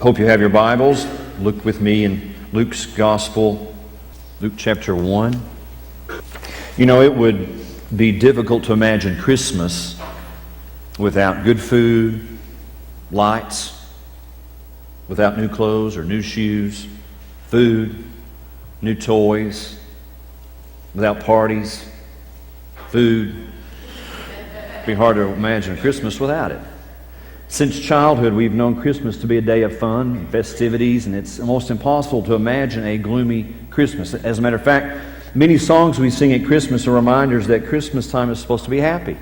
Hope you have your Bibles. Look with me in Luke's Gospel, Luke chapter 1. You know, it would be difficult to imagine Christmas without good food, lights, without new clothes or new shoes, food, new toys, without parties, food. It'd be hard to imagine Christmas without it. Since childhood, we've known Christmas to be a day of fun, festivities, and it's almost impossible to imagine a gloomy Christmas. As a matter of fact, many songs we sing at Christmas are reminders that Christmas time is supposed to be happy.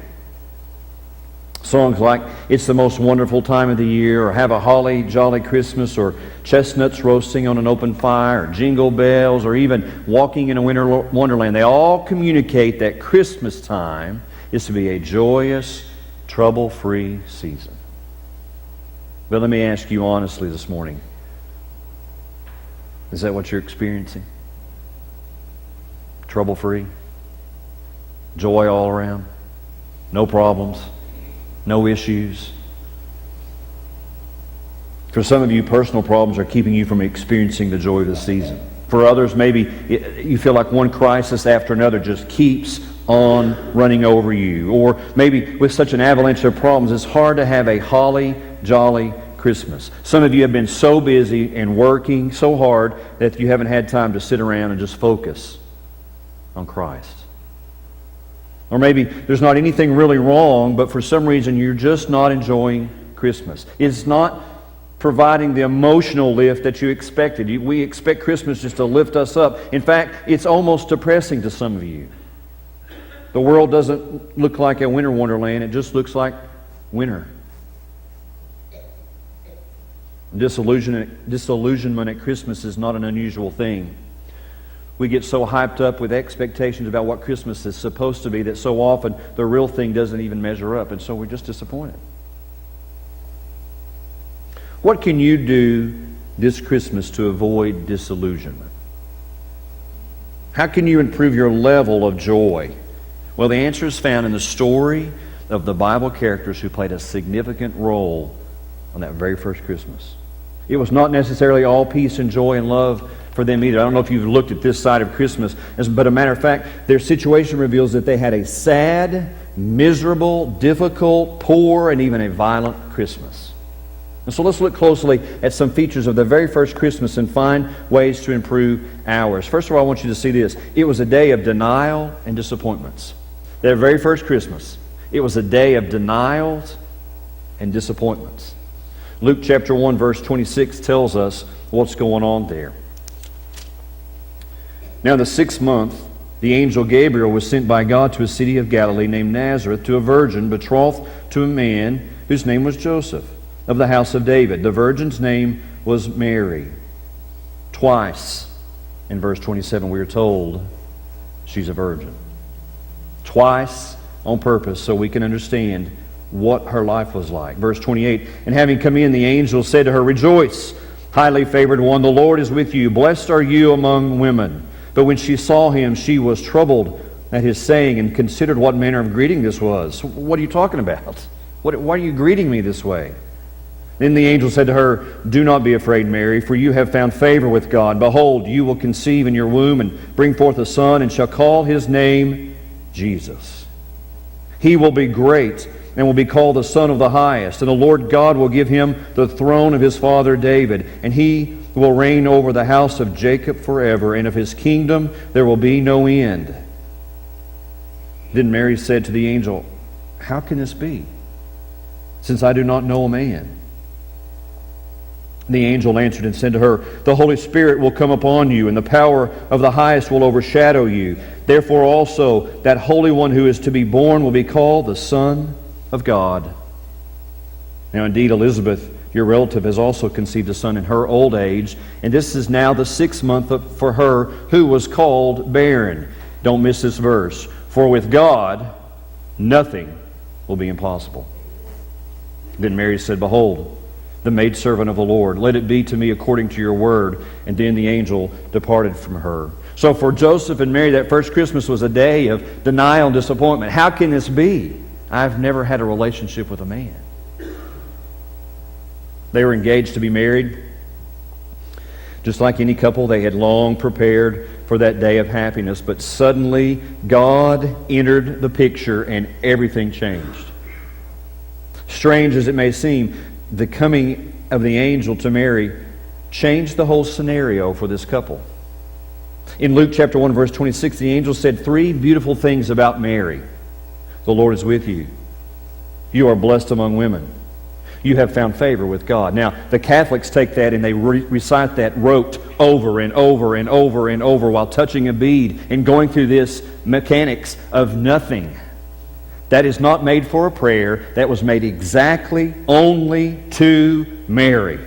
Songs like "It's the Most Wonderful Time of the Year," or "Have a Holly Jolly Christmas," or "Chestnuts Roasting on an Open Fire," or "Jingle Bells," or even "Walking in a Winter Wonderland." They all communicate that Christmas time is to be a joyous, trouble-free season. But let me ask you honestly this morning, is that what you're experiencing? Trouble-free? Joy all around? No problems? No issues? For some of you, personal problems are keeping you from experiencing the joy of the season. For others, maybe you feel like one crisis after another just keeps on running over you. Or maybe with such an avalanche of problems, it's hard to have a holly jolly Christmas. Some of you have been so busy and working so hard that you haven't had time to sit around and just focus on Christ. Or maybe there's not anything really wrong, but for some reason you're just not enjoying Christmas. It's not providing the emotional lift that you expected. We expect Christmas just to lift us up. In fact, it's almost depressing to some of you. The world doesn't look like a winter wonderland. It just looks like winter. Disillusionment at Christmas is not an unusual thing. We get so hyped up with expectations about what Christmas is supposed to be that so often the real thing doesn't even measure up, and so we're just disappointed. What can you do this Christmas to avoid disillusionment? How can you improve your level of joy? Well, the answer is found in the story of the Bible characters who played a significant role on that very first Christmas. It was not necessarily all peace and joy and love for them either. I don't know if you've looked at this side of Christmas, but a matter of fact, their situation reveals that they had a sad, miserable, difficult, poor, and even a violent Christmas. And so let's look closely at some features of the very first Christmas and find ways to improve ours. First of all, I want you to see this. It was a day of denial and disappointments. Their very first Christmas, it was a day of denials and disappointments. Luke chapter 1 verse 26 tells us what's going on there. Now in the 6th month, the angel Gabriel was sent by God to a city of Galilee named Nazareth to a virgin betrothed to a man whose name was Joseph, of the house of David. The virgin's name was Mary. Twice in verse 27 we are told she's a virgin. Twice on purpose so we can understand what her life was like. Verse 28, and having come in, the angel said to her, "Rejoice, highly favored one, the Lord is with you. Blessed are you among women." But when she saw him, she was troubled at his saying and considered what manner of greeting this was. What are you talking about? Why are you greeting me this way? Then the angel said to her, "Do not be afraid, Mary, for you have found favor with God. Behold, you will conceive in your womb and bring forth a son, and shall call his name Jesus. He will be great and will be called the Son of the Highest. And the Lord God will give him the throne of his father David, and he will reign over the house of Jacob forever, and of his kingdom there will be no end." Then Mary said to the angel, "How can this be, since I do not know a man?" The angel answered and said to her, "The Holy Spirit will come upon you, and the power of the Highest will overshadow you. Therefore also that Holy One who is to be born will be called the Son of God." Now indeed Elizabeth, your relative, has also conceived a son in her old age, and this is now the 6th month for her who was called barren. Don't miss this verse. For with God nothing will be impossible. Then Mary said, "Behold, the maidservant of the Lord, let it be to me according to your word." And then the angel departed from her. So for Joseph and Mary, that first Christmas was a day of denial and disappointment. How can this be? I've never had a relationship with a man. They were engaged to be married Just like any couple, they had long prepared for that day of happiness, but suddenly God entered the picture and everything changed. Strange as it may seem, the coming of the angel to Mary changed the whole scenario for this couple. In Luke chapter 1, verse 26, the angel said 3 beautiful things about Mary. The Lord is with you. You are blessed among women. You have found favor with God. Now, the Catholics take that and they recite that rote over and over and over and over while touching a bead and going through this mechanics of nothing. That is not made for a prayer. That was made exactly only to Mary.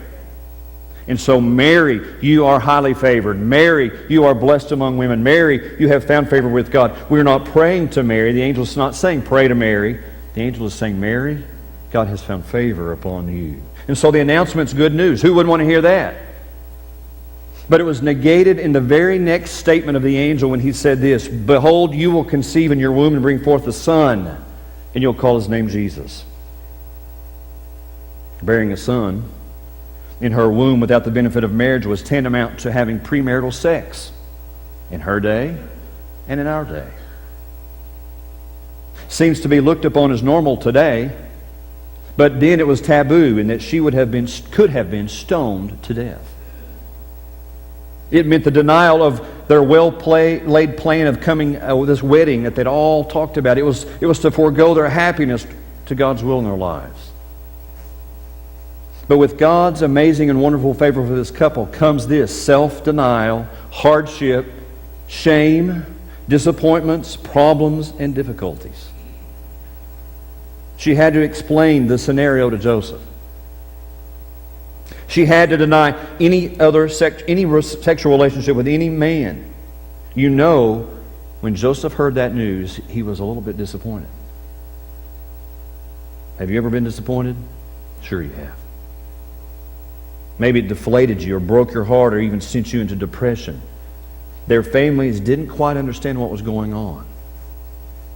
And so, Mary, you are highly favored. Mary, you are blessed among women. Mary, you have found favor with God. We're not praying to Mary. The angel is not saying pray to Mary. The angel is saying, Mary, God has found favor upon you. And so the announcement's good news. Who wouldn't want to hear that? But it was negated in the very next statement of the angel when he said this, Behold, you will conceive in your womb and bring forth a son, and you'll call his name Jesus. Bearing a son in her womb without the benefit of marriage was tantamount to having premarital sex in her day and in our day. Seems to be looked upon as normal today, but then it was taboo in that she could have been stoned to death. It meant the denial of their laid plan of coming this wedding that they'd all talked about. It was to forego their happiness to God's will in their lives. But with God's amazing and wonderful favor for this couple comes this: self-denial, hardship, shame, disappointments, problems, and difficulties. She had to explain the scenario to Joseph. She had to deny any sexual relationship with any man. You know, when Joseph heard that news, he was a little bit disappointed. Have you ever been disappointed? Sure you have. Maybe it deflated you or broke your heart or even sent you into depression. Their families didn't quite understand what was going on.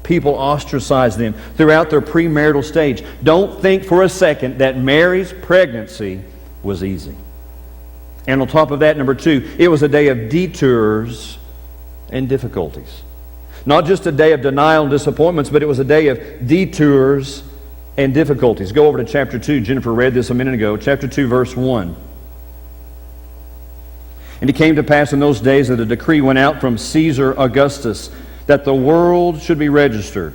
People ostracized them throughout their premarital stage. Don't think for a second that Mary's pregnancy was easy. And on top of that, number 2, it was a day of detours and difficulties. Not just a day of denial and disappointments, but it was a day of detours and difficulties. Go over to chapter 2. Jennifer read this a minute ago. Chapter 2, verse 1. And it came to pass in those days that a decree went out from Caesar Augustus that the world should be registered.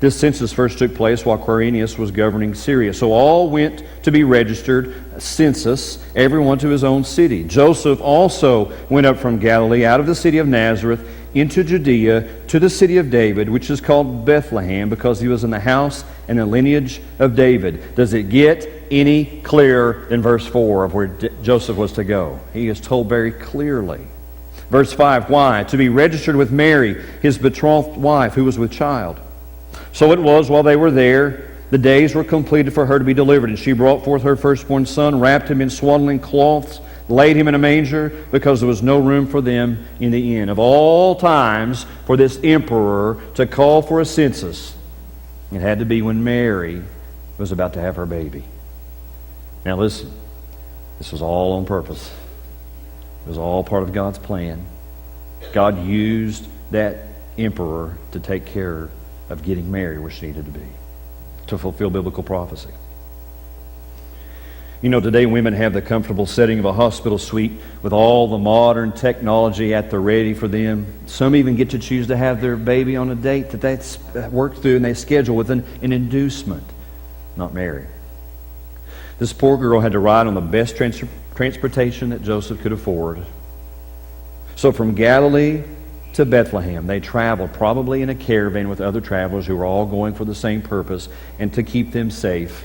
This census first took place while Quirinius was governing Syria. So all went to be registered, a census, everyone to his own city. Joseph also went up from Galilee out of the city of Nazareth into Judea to the city of David, which is called Bethlehem, because he was in the house and the lineage of David. Does it get any clearer than verse 4 of where Joseph was to go? He is told very clearly. Verse 5, why? To be registered with Mary, his betrothed wife, who was with child. So it was, while they were there, the days were completed for her to be delivered. And she brought forth her firstborn son, wrapped him in swaddling cloths, laid him in a manger, because there was no room for them in the inn. Of all times for this emperor to call for a census, it had to be when Mary was about to have her baby. Now listen, this was all on purpose. It was all part of God's plan. God used that emperor to take care of getting Mary where she needed to be, to fulfill biblical prophecy. You know, today women have the comfortable setting of a hospital suite with all the modern technology at the ready for them. Some even get to choose to have their baby on a date that they work through and they schedule with an inducement. Not Mary. This poor girl had to ride on the best transportation that Joseph could afford. So from Galilee to Bethlehem, they traveled probably in a caravan with other travelers who were all going for the same purpose and to keep them safe.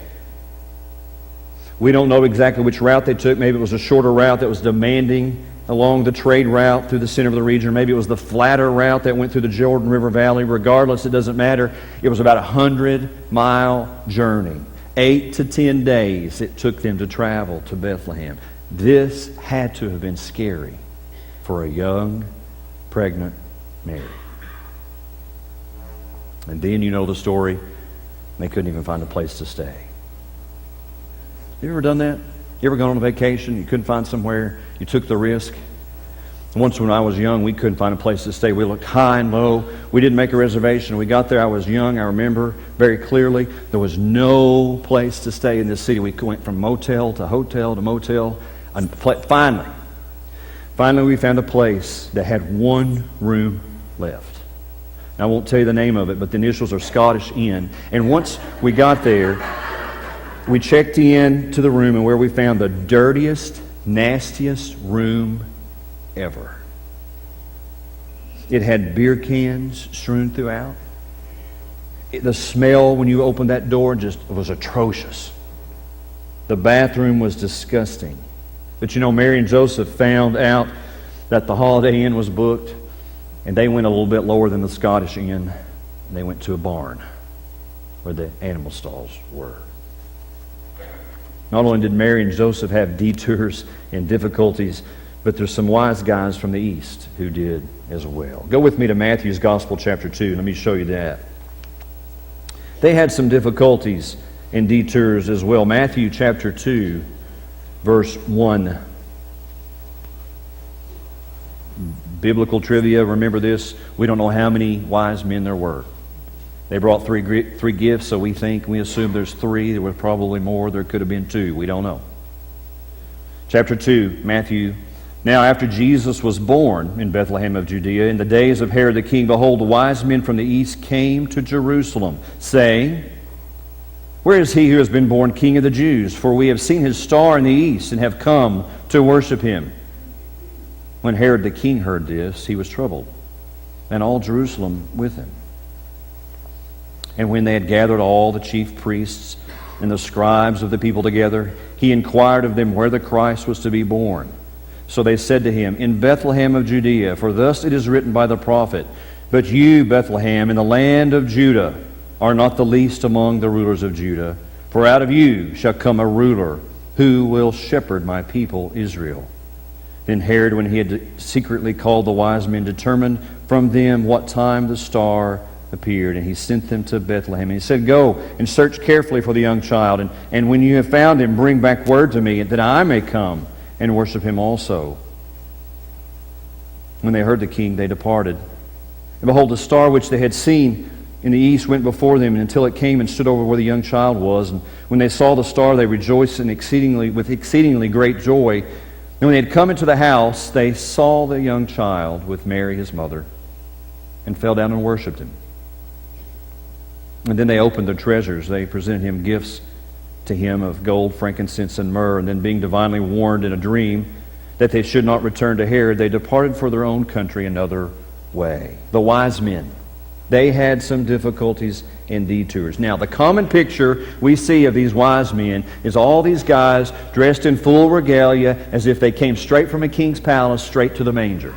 We don't know exactly which route they took. Maybe it was a shorter route that was demanding along the trade route through the center of the region. Maybe it was the flatter route that went through the Jordan River Valley. Regardless, it doesn't matter. It was about 100-mile journey. 8 to 10 days it took them to travel to Bethlehem. This had to have been scary for a young, pregnant Mary. And then you know the story. They couldn't even find a place to stay. You ever done that? You ever gone on a vacation, you couldn't find somewhere, you took the risk? Once when I was young, we couldn't find a place to stay. We looked high and low. We didn't make a reservation. We got there, I was young, I remember very clearly. There was no place to stay in this city. We went from motel to hotel to motel. And finally we found a place that had one room left. I won't tell you the name of it, but the initials are Scottish Inn. And once we got there, we checked in to the room, and where we found the dirtiest, nastiest room ever. It had beer cans strewn throughout. The smell when you opened that door just was atrocious. The bathroom was disgusting. But you know, Mary and Joseph found out that the Holiday Inn was booked, and they went a little bit lower than the Scottish Inn, and they went to a barn where the animal stalls were. Not only did Mary and Joseph have detours and difficulties, but there's some wise guys from the east who did as well. Go with me to Matthew's Gospel, chapter 2. Let me show you that. They had some difficulties and detours as well. Matthew chapter 2, verse 1. Biblical trivia, remember this, we don't know how many wise men there were. They brought three gifts, so we assume there's three. There was probably more. There could have been two. We don't know. Chapter 2, Matthew. Now after Jesus was born in Bethlehem of Judea, in the days of Herod the king, behold, the wise men from the east came to Jerusalem, saying, Where is he who has been born King of the Jews? For we have seen his star in the east and have come to worship him. When Herod the king heard this, he was troubled, and all Jerusalem with him. And when they had gathered all the chief priests and the scribes of the people together, he inquired of them where the Christ was to be born. So they said to him, In Bethlehem of Judea, for thus it is written by the prophet, But you, Bethlehem, in the land of Judah, are not the least among the rulers of Judah, for out of you shall come a ruler who will shepherd my people Israel. Then Herod, when he had secretly called the wise men, determined from them what time the star appeared, and he sent them to Bethlehem. And he said, Go and search carefully for the young child, and when you have found him, bring back word to me, that I may come and worship him also. When they heard the king, they departed. And behold, the star which they had seen in the east went before them until it came and stood over where the young child was. And when they saw the star, they rejoiced with exceedingly great joy. And when they had come into the house, they saw the young child with Mary his mother, and fell down and worshipped him. And then they opened their treasures. They presented him gifts to him of gold, frankincense, and myrrh. And then, being divinely warned in a dream that they should not return to Herod, they departed for their own country another way. The wise men, they had some difficulties and detours. Now, the common picture we see of these wise men is all these guys dressed in full regalia as if they came straight from a king's palace, straight to the manger.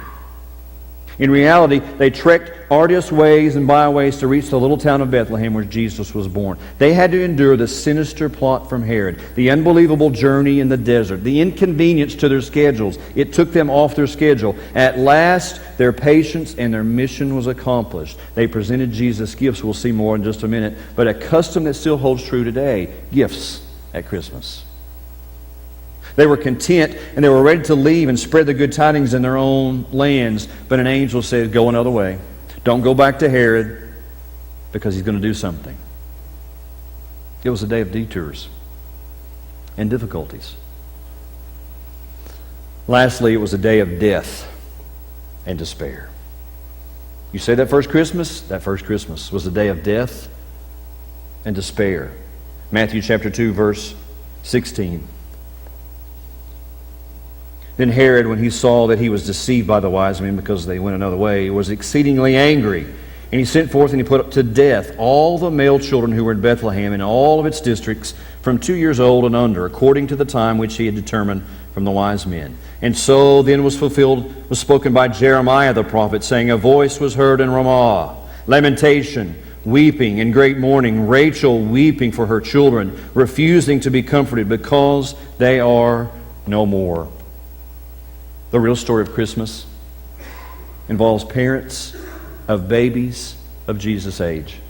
In reality, they trekked arduous ways and byways to reach the little town of Bethlehem where Jesus was born. They had to endure the sinister plot from Herod, the unbelievable journey in the desert, the inconvenience to their schedules. It took them off their schedule. At last, their patience and their mission was accomplished. They presented Jesus gifts. We'll see more in just a minute. But a custom that still holds true today, gifts at Christmas. They were content, and they were ready to leave and spread the good tidings in their own lands. But an angel said, Go another way. Don't go back to Herod, because he's going to do something. It was a day of detours and difficulties. Lastly, it was a day of death and despair. You say that first Christmas? That first Christmas was a day of death and despair. Matthew chapter 2, verse 16. Then Herod, when he saw that he was deceived by the wise men because they went another way, was exceedingly angry. And he sent forth and he put to death all the male children who were in Bethlehem and all of its districts from 2 years old and under, according to the time which he had determined from the wise men. And so then was spoken by Jeremiah the prophet, saying, A voice was heard in Ramah, lamentation, weeping, and great mourning, Rachel weeping for her children, refusing to be comforted because they are no more. The real story of Christmas involves parents of babies of Jesus' age.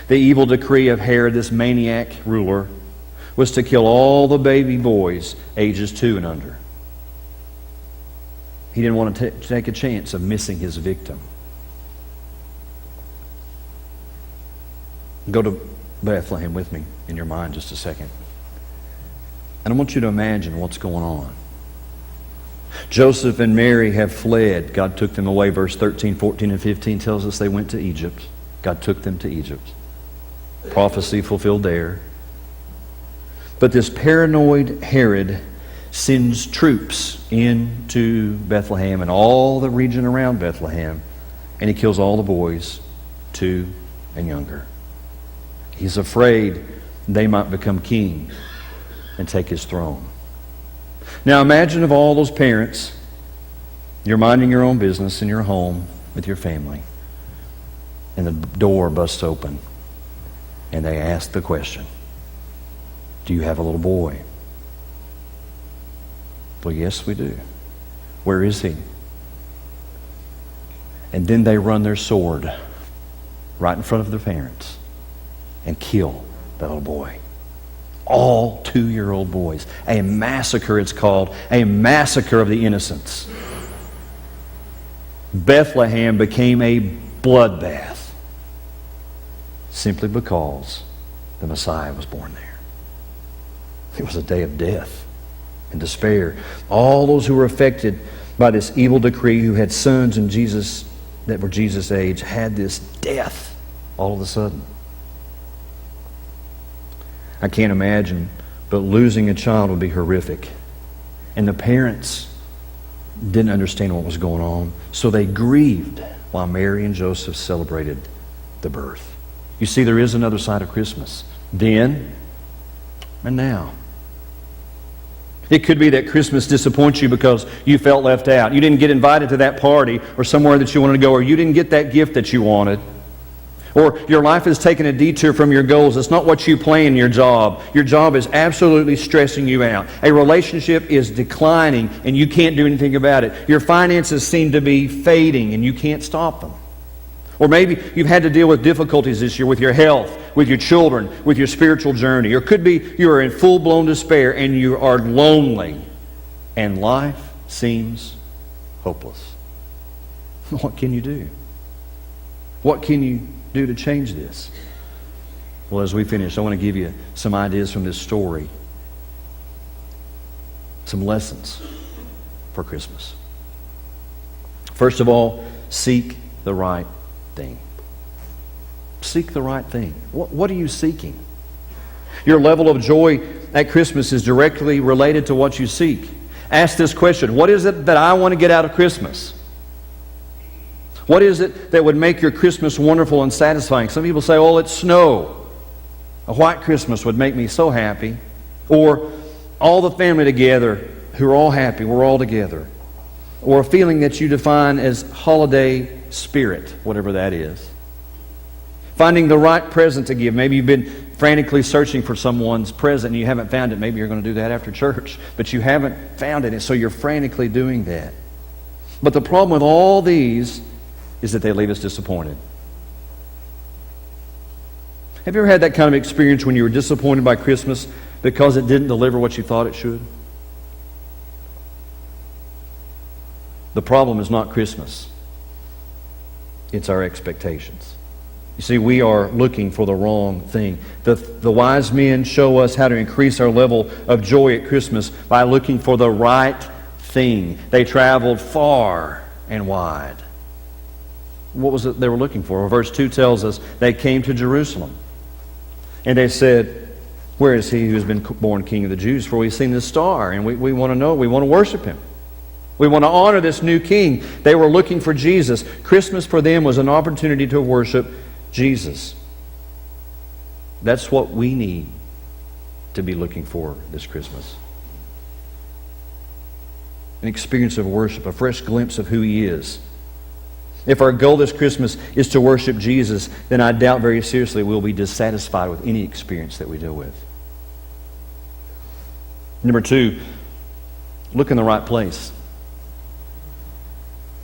The evil decree of Herod, this maniac ruler, was to kill all the baby boys ages 2 and under. He didn't want to take a chance of missing his victim. Go to Bethlehem with me in your mind just a second. And I want you to imagine what's going on. Joseph and Mary have fled. God took them away. Verse 13, 14, and 15 tells us they went to Egypt. God took them to Egypt. Prophecy fulfilled there. But this paranoid Herod sends troops into Bethlehem and all the region around Bethlehem, and he kills all the boys, 2 and younger. He's afraid they might become king and take his throne. Now imagine of all those parents, you're minding your own business in your home with your family, and the door busts open, and they ask the question, do you have a little boy? Well, yes, we do. Where is he? And then they run their sword right in front of their parents and kill the little boy. All 2-year-old boys. A massacre, it's called. A massacre of the innocents. Bethlehem became a bloodbath simply because the Messiah was born there. It was a day of death and despair. All those who were affected by this evil decree, who had sons in Jesus that were Jesus' age, had this death all of a sudden. I can't imagine, but losing a child would be horrific. And the parents didn't understand what was going on, so they grieved while Mary and Joseph celebrated the birth. You see, there is another side of Christmas. Then and now. It could be that Christmas disappoints you because you felt left out. You didn't get invited to that party or somewhere that you wanted to go, or you didn't get that gift that you wanted. Or your life has taken a detour from your goals. It's not what you plan in your job. Your job is absolutely stressing you out. A relationship is declining and you can't do anything about it. Your finances seem to be fading and you can't stop them. Or maybe you've had to deal with difficulties this year with your health, with your children, with your spiritual journey. Or it could be you are in full-blown despair and you are lonely and life seems hopeless. What can you do? What can you do to change this? Well, as we finish, I want to give you some ideas from this story. Some lessons for Christmas. First of all, seek the right thing. Seek the right thing. What are you seeking? Your level of joy at Christmas is directly related to what you seek. Ask this question: what is it that I want to get out of Christmas? What is it that would make your Christmas wonderful and satisfying? Some people say, oh, it's snow. A white Christmas would make me so happy. Or all the family together who are all happy, we're all together. Or a feeling that you define as holiday spirit, whatever that is. Finding the right present to give. Maybe you've been frantically searching for someone's present and you haven't found it. Maybe you're going to do that after church, but you haven't found it, and so you're frantically doing that. But the problem with all these is that they leave us disappointed. Have you ever had that kind of experience when you were disappointed by Christmas because it didn't deliver what you thought it should? The problem is not Christmas. It's our expectations. You see, we are looking for the wrong thing. The wise men show us how to increase our level of joy at Christmas by looking for the right thing. They traveled far and wide. What was it they were looking for? Well, verse 2 tells us they came to Jerusalem. And they said, where is he who has been born King of the Jews? For we've seen this star, and we want to know, we want to worship him. We want to honor this new king. They were looking for Jesus. Christmas for them was an opportunity to worship Jesus. That's what we need to be looking for this Christmas. An experience of worship, a fresh glimpse of who he is. If our goal this Christmas is to worship Jesus, then I doubt very seriously we'll be dissatisfied with any experience that we deal with. Number 2, look in the right place.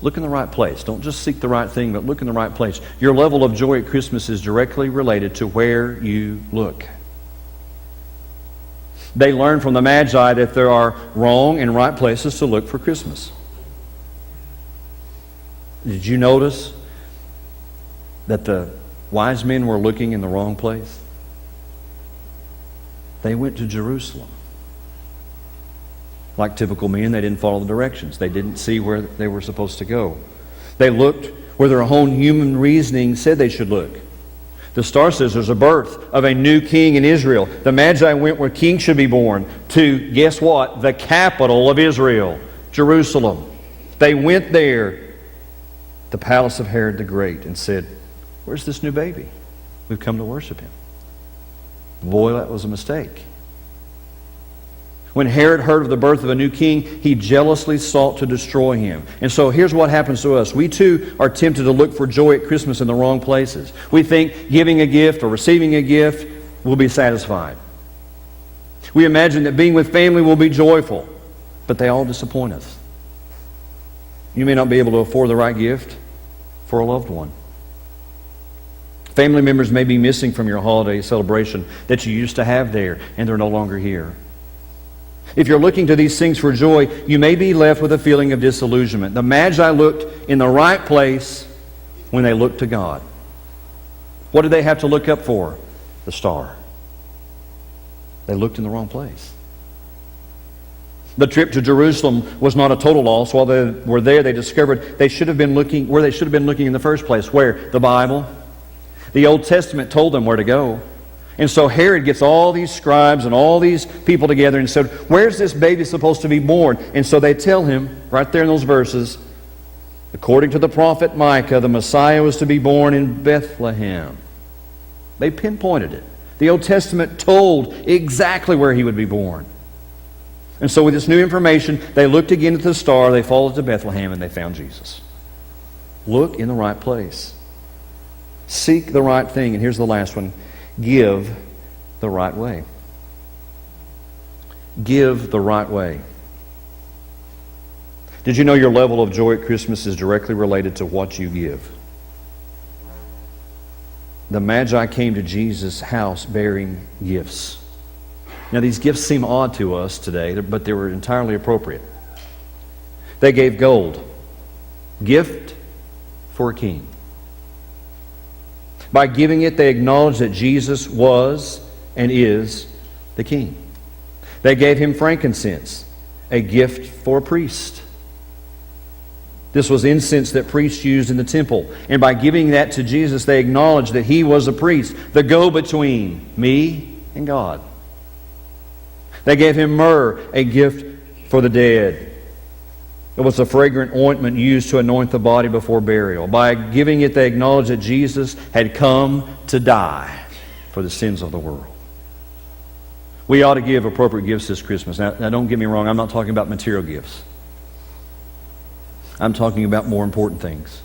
Look in the right place. Don't just seek the right thing, but look in the right place. Your level of joy at Christmas is directly related to where you look. They learned from the Magi that there are wrong and right places to look for Christmas. Did you notice that the wise men were looking in the wrong place? They went to Jerusalem. Like typical men, they didn't follow the directions. They didn't see where they were supposed to go. They looked where their own human reasoning said they should look. The star says there's a birth of a new king in Israel. The Magi went where king should be born, to, guess what? The capital of Israel, Jerusalem. They went there, the palace of Herod the Great, and said, "Where's this new baby? We've come to worship him." Boy, that was a mistake. When Herod heard of the birth of a new king, he jealously sought to destroy him. And so here's what happens to us. We too are tempted to look for joy at Christmas in the wrong places. We think giving a gift or receiving a gift will be satisfied. We imagine that being with family will be joyful, but they all disappoint us. You may not be able to afford the right gift for a loved one. Family members may be missing from your holiday celebration that you used to have there, and they're no longer here. If you're looking to these things for joy, you may be left with a feeling of disillusionment. The Magi looked in the right place when they looked to God. What did they have to look up for? The star. They looked in the wrong place. The trip to Jerusalem was not a total loss. While they were there, they discovered they should have been looking where they should have been looking in the first place. Where? The Bible. The Old Testament told them where to go. And so Herod gets all these scribes and all these people together and said, "Where's this baby supposed to be born?" And so they tell him, right there in those verses, according to the prophet Micah, the Messiah was to be born in Bethlehem. They pinpointed it. The Old Testament told exactly where he would be born. And so with this new information, they looked again at the star, they followed to Bethlehem, and they found Jesus. Look in the right place. Seek the right thing. And here's the last one. Give the right way. Give the right way. Did you know your level of joy at Christmas is directly related to what you give? The Magi came to Jesus' house bearing gifts. Now these gifts seem odd to us today, but they were entirely appropriate. They gave gold. Gift for a king. By giving it, they acknowledged that Jesus was and is the king. They gave him frankincense, a gift for a priest. This was incense that priests used in the temple. And by giving that to Jesus, they acknowledged that he was a priest, the go-between, me and God. They gave him myrrh, a gift for the dead. It was a fragrant ointment used to anoint the body before burial. By giving it, they acknowledged that Jesus had come to die for the sins of the world. We ought to give appropriate gifts this Christmas. Now don't get me wrong, I'm not talking about material gifts. I'm talking about more important things.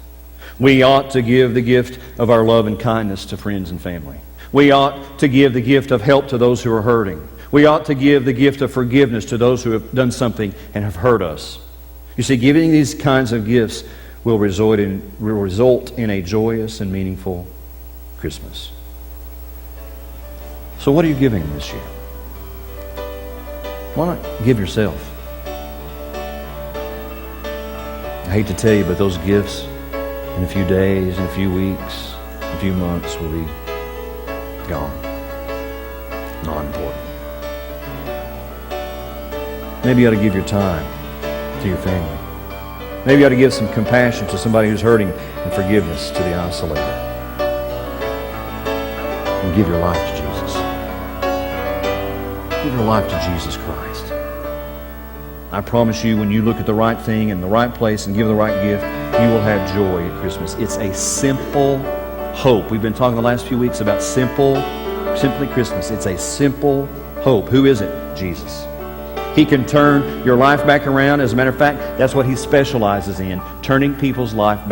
We ought to give the gift of our love and kindness to friends and family. We ought to give the gift of help to those who are hurting. We ought to give the gift of forgiveness to those who have done something and have hurt us. You see, giving these kinds of gifts will result in a joyous and meaningful Christmas. So what are you giving this year? Why not give yourself? I hate to tell you, but those gifts in a few days, in a few weeks, a few months will be gone. Not important. Maybe you ought to give your time to your family. Maybe you ought to give some compassion to somebody who's hurting and forgiveness to the isolated. And give your life to Jesus. Give your life to Jesus Christ. I promise you, when you look at the right thing in the right place and give the right gift, you will have joy at Christmas. It's a simple hope. We've been talking the last few weeks about simply Christmas. It's a simple hope. Who is it? Jesus. He can turn your life back around. As a matter of fact, that's what he specializes in, turning people's life back.